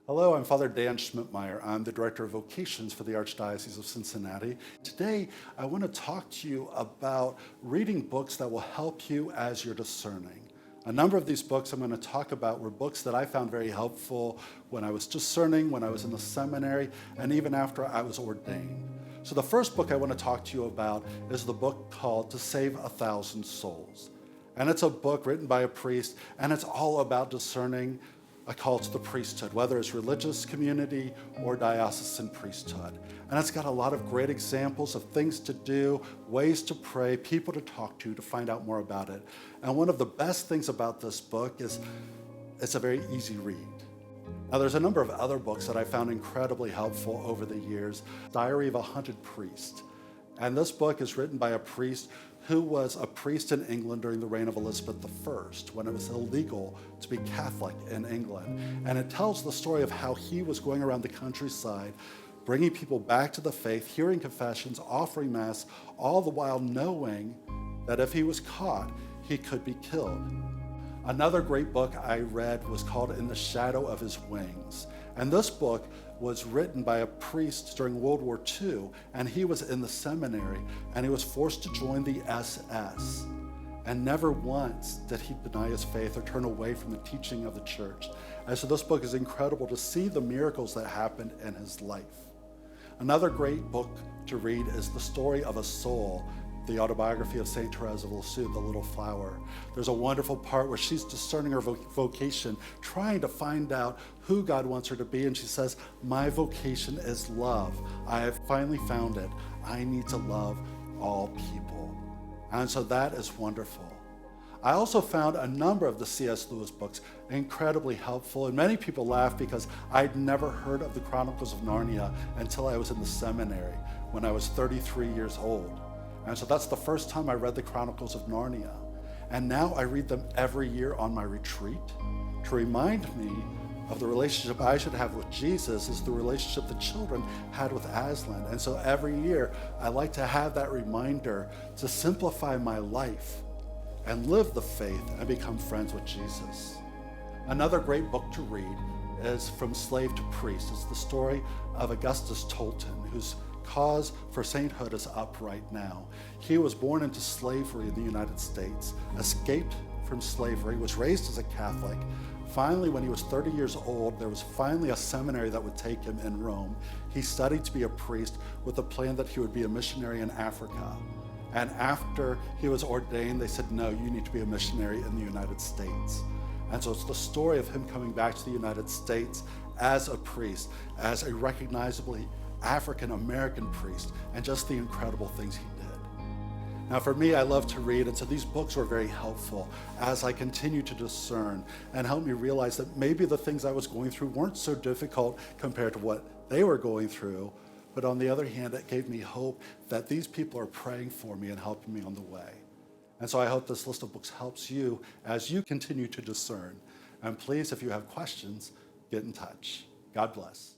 Hello, I'm Father Dan Schmidtmeyer. I'm the Director of Vocations for the Archdiocese of Cincinnati. Today, I want to talk to you about reading books that will help you as you're discerning. A number of these books I'm going to talk about were books that I found very helpful when I was discerning, when I was in the seminary, and even after I was ordained. So the first book I want to talk to you about is the book called To Save 1,000 Souls. And it's a book written by a priest, and it's all about discerning a call to the priesthood, whether it's religious community or diocesan priesthood. And it's got a lot of great examples of things to do, ways to pray, people to talk to find out more about it. And one of the best things about this book is it's a very easy read. Now, there's a number of other books that I found incredibly helpful over the years. Diary of a Hunted Priest. And this book is written by a priest who was a priest in England during the reign of Elizabeth I, when it was illegal to be Catholic in England. And it tells the story of how he was going around the countryside, bringing people back to the faith, hearing confessions, offering Mass, all the while knowing that if he was caught, he could be killed. Another great book I read was called In the Shadow of His Wings. And this book was written by a priest during World War II, and he was in the seminary, and he was forced to join the SS. And never once did he deny his faith or turn away from the teaching of the church. And so this book is incredible to see the miracles that happened in his life. Another great book to read is The Story of a Soul, the autobiography of St. Therese of Lisieux, The Little Flower. There's a wonderful part where she's discerning her vocation, trying to find out who God wants her to be, and she says, "My vocation is love. I have finally found it. I need to love all people." And so that is wonderful. I also found a number of the C.S. Lewis books incredibly helpful, and many people laugh because I'd never heard of the Chronicles of Narnia until I was in the seminary when I was 33 years old. And so that's the first time I read the Chronicles of Narnia. And now I read them every year on my retreat to remind me of the relationship I should have with Jesus is the relationship the children had with Aslan. And so every year I like to have that reminder to simplify my life and live the faith and become friends with Jesus. Another great book to read is From Slave to Priest. It's the story of Augustus Tolton, whose cause for sainthood is up right now. He was born into slavery in the United States, escaped from slavery, was raised as a Catholic. Finally, when he was 30 years old, there was finally a seminary that would take him in Rome. He studied to be a priest with the plan that he would be a missionary in Africa. And after he was ordained, they said, "No, you need to be a missionary in the United States." And so it's the story of him coming back to the United States as a priest, as a recognizably African-American priest, and just the incredible things he did. Now for me, I love to read, and so these books were very helpful as I continue to discern and help me realize that maybe the things I was going through weren't so difficult compared to what they were going through, but on the other hand, it gave me hope that these people are praying for me and helping me on the way. And so I hope this list of books helps you as you continue to discern. And please, if you have questions, get in touch. God bless.